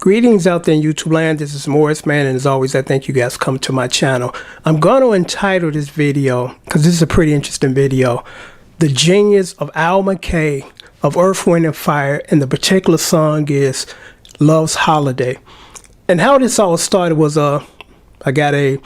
Greetings out there in YouTube land. This is Morris, man, and as always, I thank you guys for coming to my channel. I'm going to entitle this video, because this is a pretty interesting video, The Genius of Al McKay of Earth, Wind & Fire, and the particular song is Love's Holiday. And how this all started was, I got a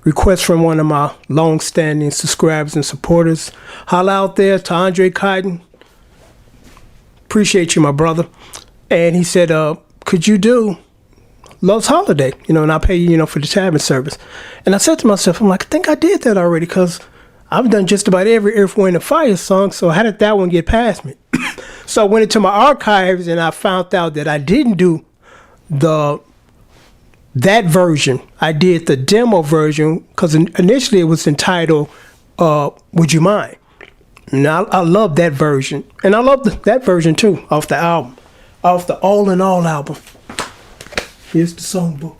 request from one of my long-standing subscribers and supporters. Holla out there to Andre Cotton. Appreciate you, my brother. And he said, could you do Love's Holiday, and I'll pay you, for the tabbing service. And I said to myself, I'm like, I think I did that already, because I've done just about every Earth, Wind & Fire song, so how did that one get past me? So I went into my archives and I found out that I didn't do that version. I did the demo version, because initially it was entitled, Would You Mind? And I love that version. And I love that version too, off the album. Off the All in All album. Here's the songbook.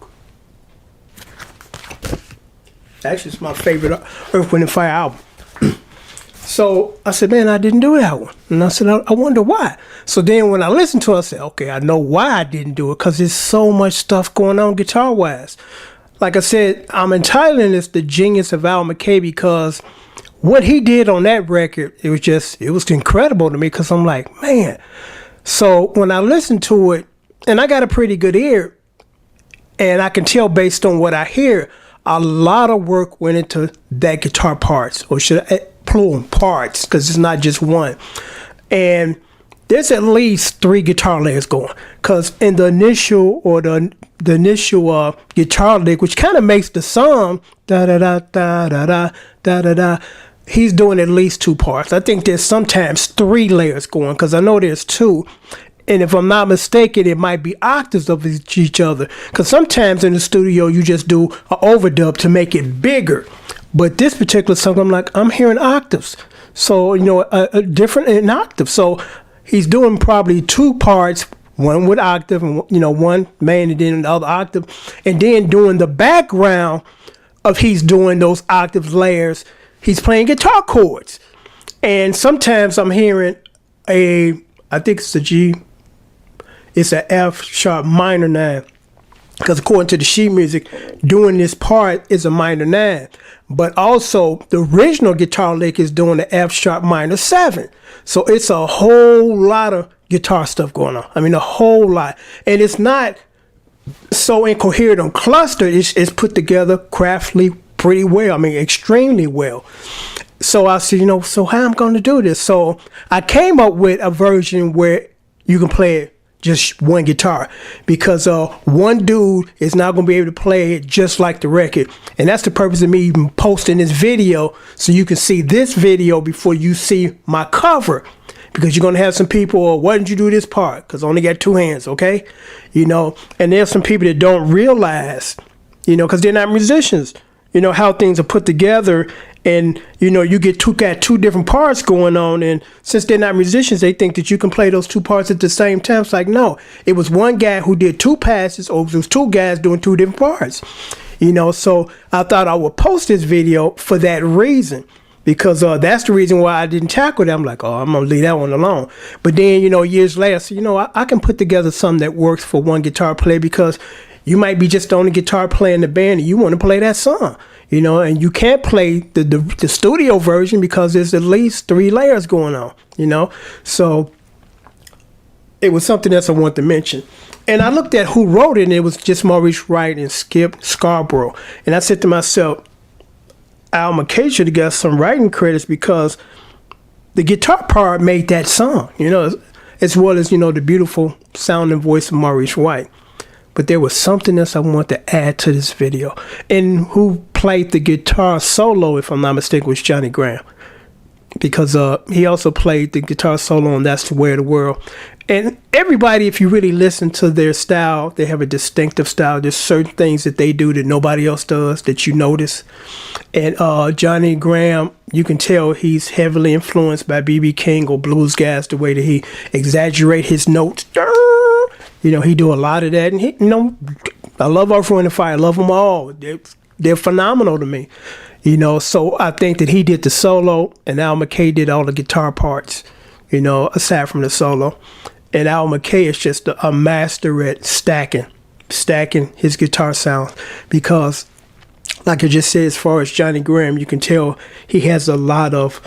Actually, it's my favorite Earth, Wind & Fire album. So I said, man, I didn't do that one. And I said, I wonder why. So then when I listened to it, I said, okay, I know why I didn't do it, because there's so much stuff going on guitar-wise. Like I said, I'm entitling this The Genius of Al McKay, because what he did on that record, it was incredible to me, because I'm like, man. So when I listened to it, and I got a pretty good ear, and I can tell based on what I hear, a lot of work went into that guitar parts, or should I plural parts, because it's not just one. And there's at least 3 guitar layers going, because in the initial guitar lick, which kind of makes the song da da da da da da da da da, he's doing at least 2 parts. I think there's sometimes 3 layers going, because I know there's 2. And if I'm not mistaken, it might be octaves of each other. Because sometimes in the studio, you just do an overdub to make it bigger. But this particular song, I'm like, I'm hearing octaves. So, a different in octave. So he's doing probably 2 parts, one with octave and, one main and then the other octave. And then doing the background of he's doing those octave layers, he's playing guitar chords. And sometimes I'm hearing I think it's a G, it's an F sharp minor 9. Because according to the sheet music, doing this part is a minor 9. But also, the original guitar lick is doing the F sharp minor 7. So it's a whole lot of guitar stuff going on. I mean, a whole lot. And it's not so incoherent or clustered. It's put together craftily pretty well. I mean, extremely well. So I said, so how I'm going to do this? So I came up with a version where you can play it just one guitar, because one dude is not going to be able to play it just like the record. And that's the purpose of me even posting this video, so you can see this video before you see my cover, because you're going to have some people, why didn't you do this part? Because I only got 2 hands, okay? And there's some people that don't realize, because they're not musicians, how things are put together. And, you got 2 different parts going on. And since they're not musicians, they think that you can play those 2 parts at the same time. It's like, no, it was one guy who did 2 passes, or it was 2 guys doing 2 different parts. So I thought I would post this video for that reason, because that's the reason why I didn't tackle that. I'm like, oh, I'm going to leave that one alone. But then, years later, I said, I can put together something that works for one guitar player, because you might be just the only guitar player in the band and you want to play that song. And you can't play the studio version, because there's at least 3 layers going on, So it was something else I wanted to mention. And I looked at who wrote it, and it was just Maurice Wright and Skip Scarborough. And I said to myself, Al McKay should have got some writing credits, because the guitar part made that song, as well as, the beautiful sounding voice of Maurice Wright. But there was something else I want to add to this video. And who played the guitar solo, if I'm not mistaken, was Johnny Graham. Because he also played the guitar solo on That's the Way of the World. And everybody, if you really listen to their style, they have a distinctive style. There's certain things that they do that nobody else does that you notice. And Johnny Graham, you can tell he's heavily influenced by B.B. King or blues guys, the way that he exaggerate his notes. He do a lot of that. And I love Earth, Wind & Fire. I love them all. They're phenomenal to me. So I think that he did the solo, and Al McKay did all the guitar parts, aside from the solo. And Al McKay is just a master at stacking. stacking his guitar sounds, because like I just said, as far as Johnny Graham, you can tell he has a lot of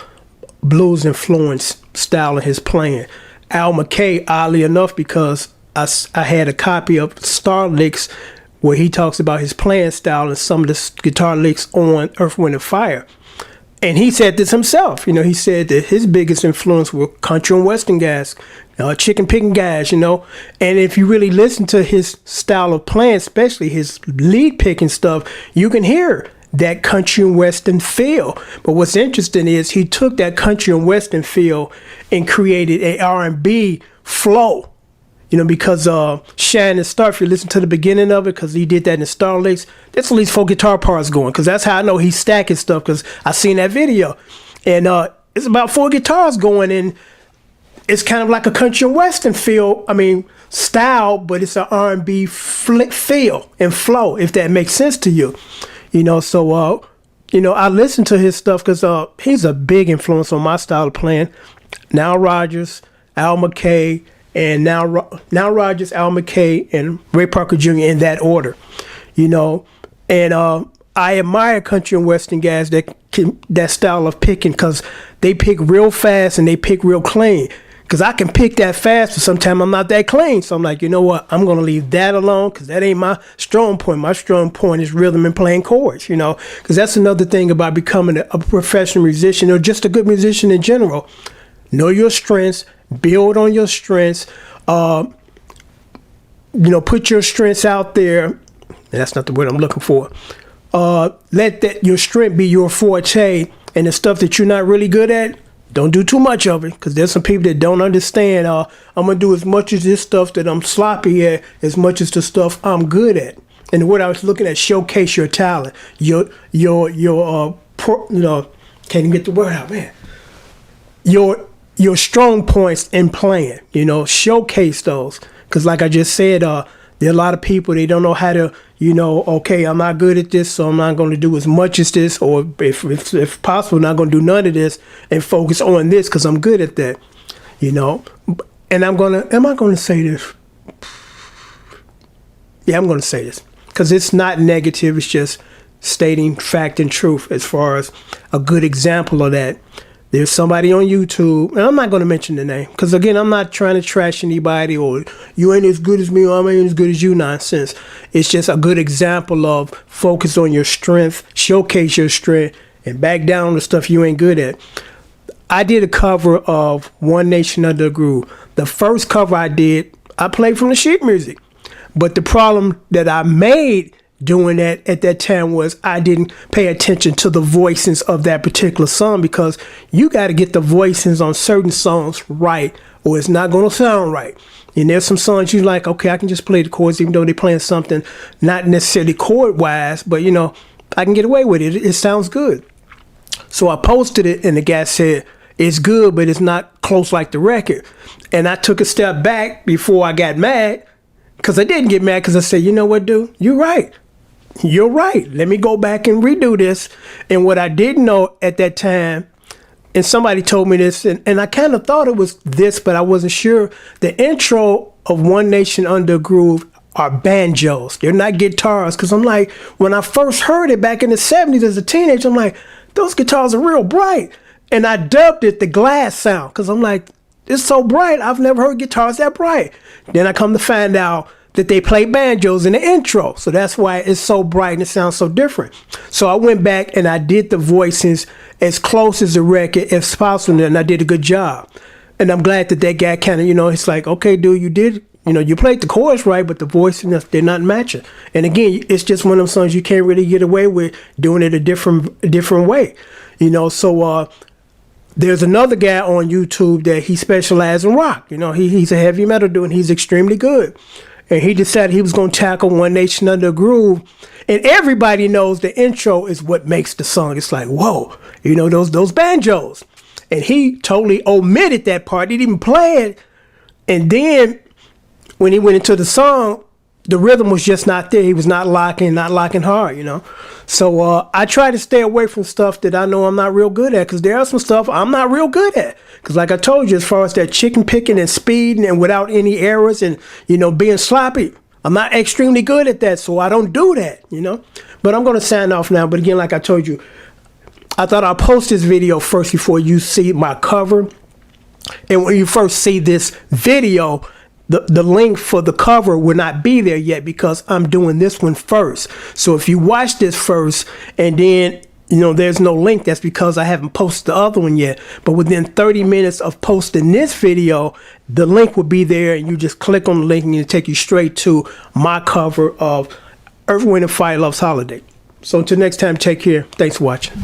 blues influence style in his playing. Al McKay, oddly enough, because I had a copy of Star Licks where he talks about his playing style and some of the guitar licks on Earth, Wind and Fire. And he said this himself. He said that his biggest influence were country and western guys, chicken picking guys, And if you really listen to his style of playing, especially his lead picking stuff, you can hear that country and western feel. But what's interesting is he took that country and western feel and created a R&B flow. Because Shannon Star, if you listen to the beginning of it, because he did that in Star Licks, that's at least 4 guitar parts going, because that's how I know he's stacking stuff, because I seen that video. And it's about 4 guitars going, and it's kind of like a country and western style, but it's an R&B feel and flow, if that makes sense to you. So, I listen to his stuff because he's a big influence on my style of playing. Nile Rodgers, Al McKay, and Nile Rodgers, Al McKay, and Ray Parker Jr. in that order, And I admire country and western guys that style of picking, because they pick real fast and they pick real clean. Because I can pick that fast, but sometimes I'm not that clean. So I'm like, you know what? I'm going to leave that alone, because that ain't my strong point. My strong point is rhythm and playing chords, Because that's another thing about becoming a professional musician, or just a good musician in general. Know your strengths. Build on your strengths. Put your strengths out there. That's not the word I'm looking for. Let your strength be your forte, and the stuff that you're not really good at, don't do too much of it, because there's some people that don't understand. I'm gonna do as much as this stuff that I'm sloppy at, as much as the stuff I'm good at. And what I was looking at, showcase your talent. Can't even get the word out, man. Your strong points in playing, showcase those. Because like I just said, there are a lot of people, they don't know how to, okay, I'm not good at this, so I'm not going to do as much as this, or if possible, not going to do none of this and focus on this because I'm good at that, And am I going to say this? Yeah, I'm going to say this, because it's not negative. It's just stating fact and truth as far as a good example of that. There's somebody on YouTube, and I'm not going to mention the name, because again, I'm not trying to trash anybody, or you ain't as good as me, or I ain't as good as you nonsense. It's just a good example of focus on your strength, showcase your strength, and back down on the stuff you ain't good at. I did a cover of One Nation Under a Groove. The first cover I did, I played from the sheet music. But the problem that I made doing that at that time was I didn't pay attention to the voicings of that particular song, because you got to get the voicings on certain songs right, or it's not going to sound right. And there's some songs you like, okay, I can just play the chords, even though they're playing something not necessarily chord wise, but I can get away with it. It sounds good. So I posted it, and the guy said, it's good, but it's not close like the record. And I took a step back before I got mad, because I didn't get mad, because I said, you know what, dude, you're right. You're right. Let me go back and redo this. And what I didn't know at that time, and somebody told me this, and I kind of thought it was this, but I wasn't sure. The intro of One Nation Under a Groove are banjos. They're not guitars. Because I'm like, when I first heard it back in the 70s as a teenager, I'm like, those guitars are real bright. And I dubbed it the glass sound, because I'm like, it's so bright. I've never heard guitars that bright. Then I come to find out that they play banjos in the intro. So that's why it's so bright and it sounds so different. So I went back and I did the voicings as close as the record as possible, and I did a good job. And I'm glad that guy kind of, it's like, okay, dude, you did, you played the chorus right, but the voicing, they're not matching. And again, it's just one of those songs you can't really get away with doing it a different way. So there's another guy on YouTube that he specializes in rock. He's a heavy metal dude, and he's extremely good. And he decided he was going to tackle One Nation Under a Groove. And everybody knows the intro is what makes the song. It's like, whoa, those banjos. And he totally omitted that part. He didn't even play it. And then when he went into the song, the rhythm was just not there. He was not locking hard, So I try to stay away from stuff that I know I'm not real good at, because there are some stuff I'm not real good at. Because like I told you, as far as that chicken picking and speeding and without any errors and, being sloppy, I'm not extremely good at that, so I don't do that, you know. But I'm going to sign off now. But again, like I told you, I thought I'll post this video first before you see my cover. And when you first see this video, the link for the cover will not be there yet because I'm doing this one first. So if you watch this first and then, you know, there's no link, that's because I haven't posted the other one yet. But within 30 minutes of posting this video, the link will be there, and you just click on the link and it'll take you straight to my cover of Earth, Wind & Fire Loves Holiday. So until next time, take care. Thanks for watching.